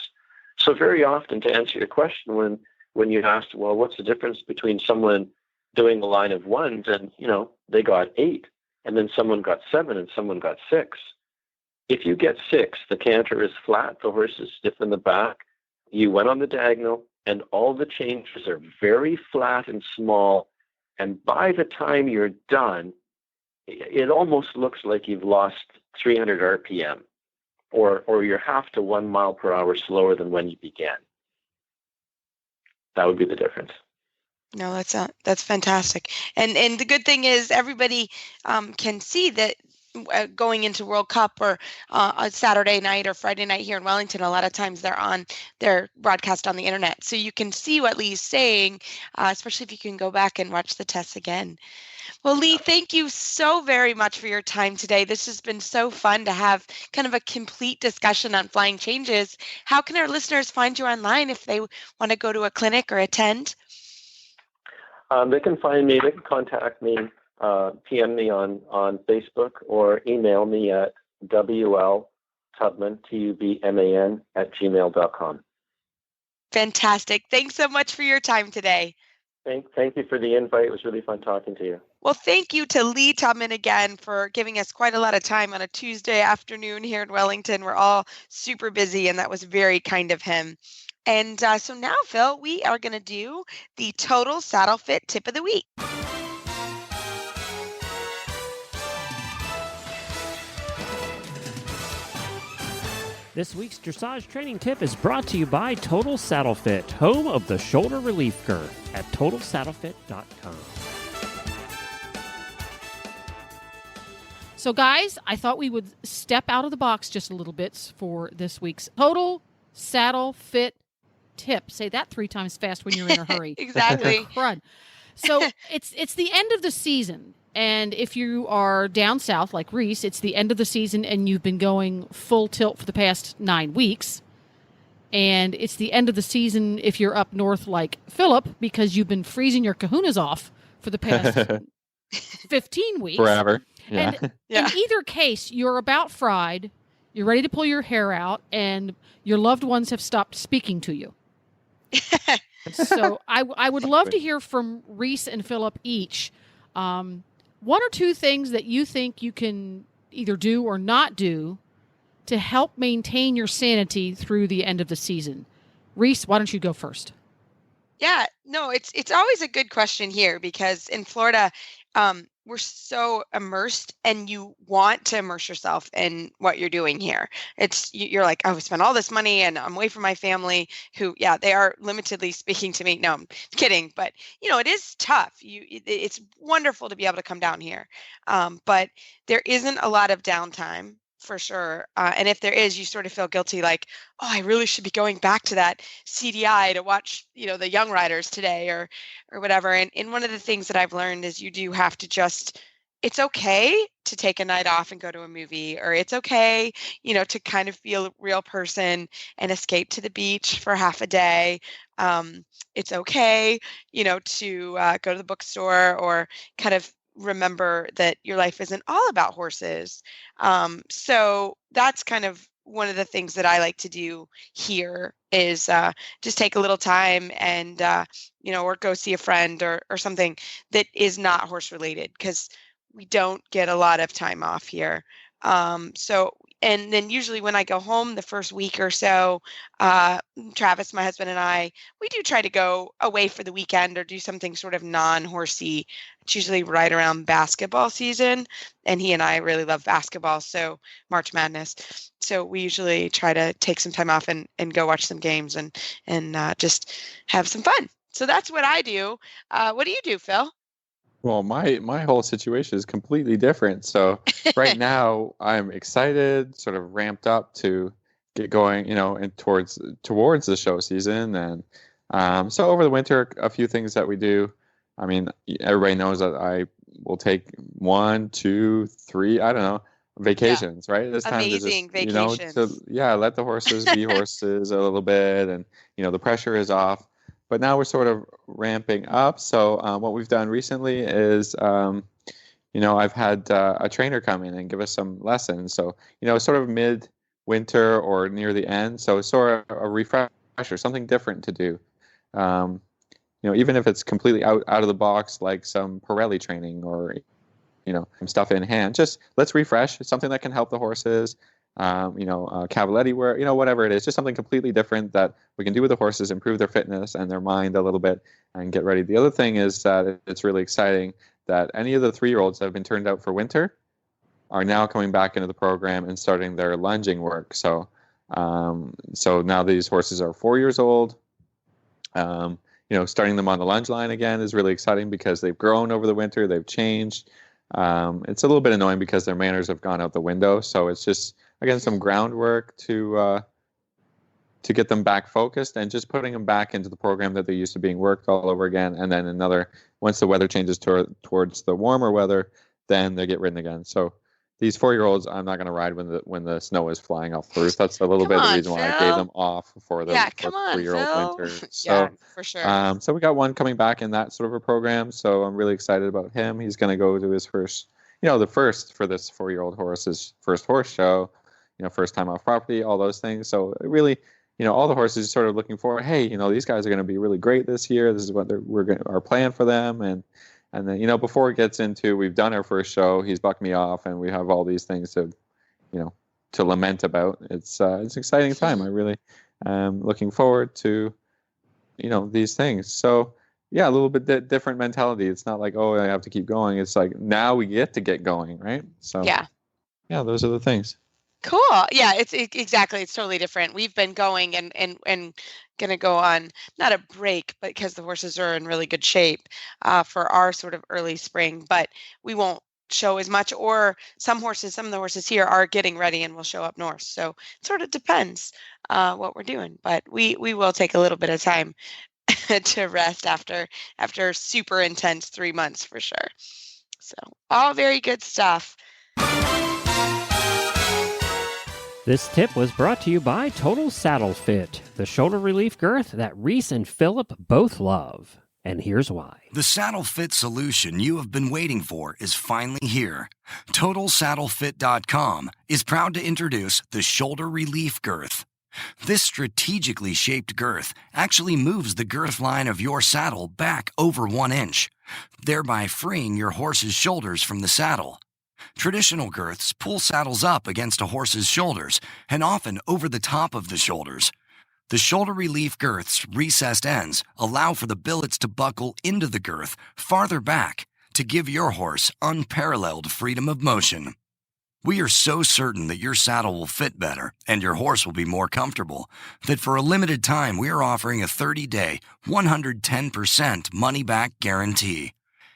So very often, to answer your question, when you asked, well, what's the difference between someone doing a line of 1s and, they got 8, and then someone got 7 and someone got 6. If you get 6, the canter is flat, the horse is stiff in the back, you went on the diagonal, and all the changes are very flat and small, and by the time you're done, it almost looks like you've lost 300 RPM, or you're half to 1 mile per hour slower than when you began. That would be the difference. No, that's fantastic. And the good thing is everybody can see that going into World Cup or on Saturday night or Friday night here in Wellington, a lot of times they're broadcast on the internet. So you can see what Lee's saying, especially if you can go back and watch the tests again. Well, Lee, thank you so very much for your time today. This has been so fun to have kind of a complete discussion on flying changes. How can our listeners find you online if they want to go to a clinic or attend? They can find me, they can contact me, PM me on Facebook, or email me at WL Tubman, TUBMAN, @gmail.com. Fantastic. Thanks so much for your time today. Thank you for the invite. It was really fun talking to you. Well, thank you to Lee Tubman again for giving us quite a lot of time on a Tuesday afternoon here in Wellington. We're all super busy, and that was very kind of him. And so now, Phil, we are going to do the Total Saddle Fit Tip of the Week. This week's dressage training tip is brought to you by Total Saddle Fit, home of the shoulder relief girth at totalsaddlefit.com. So, guys, I thought we would step out of the box just a little bit for this week's Total Saddle Fit tip. Say that 3 times fast when you're in a hurry. Exactly. Crud. So it's the end of the season. And if you are down south like Reese, it's the end of the season and you've been going full tilt for the past 9 weeks. And it's the end of the season if you're up north like Philip because you've been freezing your kahunas off for the past 15 weeks. Forever. Yeah. And in either case, you're about fried, you're ready to pull your hair out, and your loved ones have stopped speaking to you. So I would love to hear from Reese and Philip each. 1 or 2 things that you think you can either do or not do to help maintain your sanity through the end of the season. Reese, why don't you go first? Yeah, no, it's always a good question here because in Florida, we're so immersed and you want to immerse yourself in what you're doing here. You're like, oh, I spent all this money and I'm away from my family who, yeah, they are limitedly speaking to me. No, I'm kidding. But, it is tough. It's wonderful to be able to come down here. But there isn't a lot of downtime for sure. And if there is, you sort of feel guilty like, oh, I really should be going back to that CDI to watch, the young riders today or whatever. And one of the things that I've learned is you do have to it's okay to take a night off and go to a movie, or it's okay, to kind of be a real person and escape to the beach for half a day. It's okay, to go to the bookstore or kind of remember that your life isn't all about horses. So that's kind of one of the things that I like to do here is just take a little time and, or go see a friend or something that is not horse related because we don't get a lot of time off here. And then usually when I go home the first week or so, Travis, my husband, and I, we do try to go away for the weekend or do something sort of non-horsey. It's usually right around basketball season. And he and I really love basketball, so March Madness. So we usually try to take some time off and go watch some games and just have some fun. So that's what I do. What do you do, Phil? Well, my whole situation is completely different. So right now I'm excited, sort of ramped up to get going, and towards the show season. And so over the winter, a few things that we do. I mean, everybody knows that I will take 1, 2, 3, I don't know, vacations, right? This time amazing to just, vacations. Let the horses be horses a little bit, and the pressure is off. But now we're sort of ramping up. So what we've done recently is, I've had a trainer come in and give us some lessons. So, sort of mid-winter or near the end. So sort of a refresher, something different to do. Even if it's completely out of the box, like some Pirelli training or, some stuff in hand, just let's refresh. It's something that can help the horses. Cavaletti wear, whatever it is, just something completely different that we can do with the horses, improve their fitness and their mind a little bit and get ready. The other thing is that it's really exciting that any of the 3-year-olds that have been turned out for winter are now coming back into the program and starting their lunging work. So now these horses are 4 years old. Starting them on the lunge line again is really exciting because they've grown over the winter, they've changed. It's a little bit annoying because their manners have gone out the window. So it's just, again, some groundwork to get them back focused and just putting them back into the program that they're used to being worked all over again. And then once the weather changes towards the warmer weather, then they get ridden again. So these 4-year-olds, I'm not going to ride when the snow is flying off the roof. That's a little bit of the reason why I gave them off for the 3-year-old winter. So, yeah, for sure. So we got one coming back in that sort of a program. So I'm really excited about him. He's going to go to his first, the first for this 4-year-old horse, his first horse show, first time off property, all those things. So really all the horses sort of looking forward. Hey, these guys are going to be really great this year. This is what our plan for them. And then, before it gets into, we've done our first show, he's bucked me off, and we have all these things to lament about. It's an exciting time. I really am looking forward to, these things. So yeah, a little bit different mentality. It's not like, oh, I have to keep going. It's like, now we get to get going, right? So yeah, those are the things. Cool. Yeah, exactly. It's totally different. We've been going and going to go on, not a break, but because the horses are in really good shape for our sort of early spring, but we won't show as much, or some of the horses here are getting ready and will show up north. So it sort of depends what we're doing, but we will take a little bit of time to rest after super intense 3 months for sure. So all very good stuff. This tip was brought to you by Total Saddle Fit, the shoulder relief girth that Reese and Philip both love. And here's why. The saddle fit solution you have been waiting for is finally here. TotalSaddleFit.com is proud to introduce the shoulder relief girth. This strategically shaped girth actually moves the girth line of your saddle back over 1 inch, thereby freeing your horse's shoulders from the saddle. Traditional girths pull saddles up against a horse's shoulders and often over the top of the shoulders. The shoulder relief girth's recessed ends allow for the billets to buckle into the girth farther back to give your horse unparalleled freedom of motion. We are so certain that your saddle will fit better and your horse will be more comfortable that for a limited time we are offering a 30-day, 110% money-back guarantee.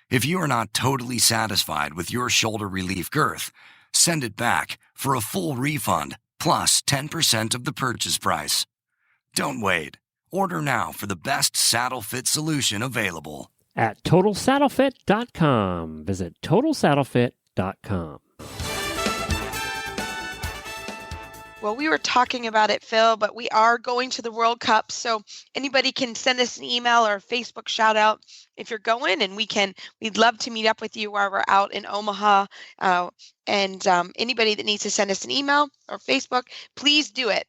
If you are not totally satisfied with your shoulder relief girth, send it back for a full refund plus 10% of the purchase price. Don't wait. Order now for the best saddle fit solution available. At TotalSaddleFit.com. Visit TotalSaddleFit.com. Well, we were talking about it, Phil, but we are going to the World Cup, so anybody can send us an email or a Facebook shout out if you're going, and we'd love to meet up with you while we're out in Omaha. And anybody that needs to send us an email or Facebook, please do it.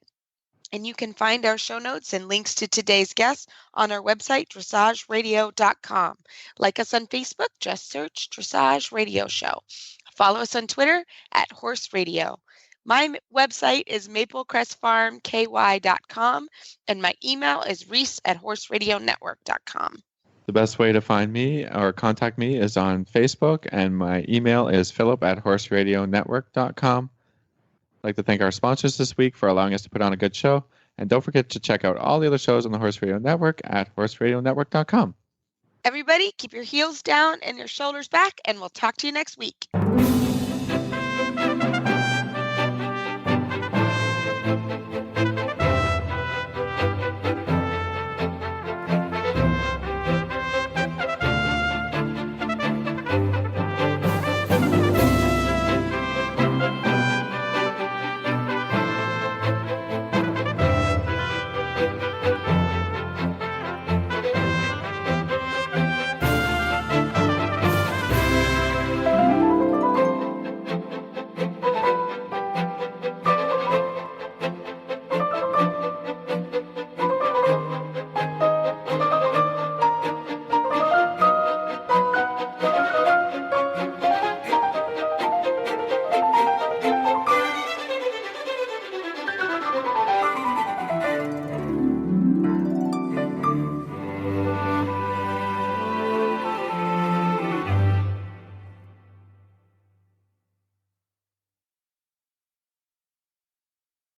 And you can find our show notes and links to today's guests on our website, dressageradio.com. Like us on Facebook, just search Dressage Radio Show. Follow us on Twitter at Horse Radio. My website is maplecrestfarmky.com, and my email is reese@horseradionetwork.com. The best way to find me or contact me is on Facebook, and my email is philip@horseradionetwork.com. I'd like to thank our sponsors this week for allowing us to put on a good show. And don't forget to check out all the other shows on the Horse Radio Network at horseradionetwork.com. Everybody, keep your heels down and your shoulders back, and we'll talk to you next week.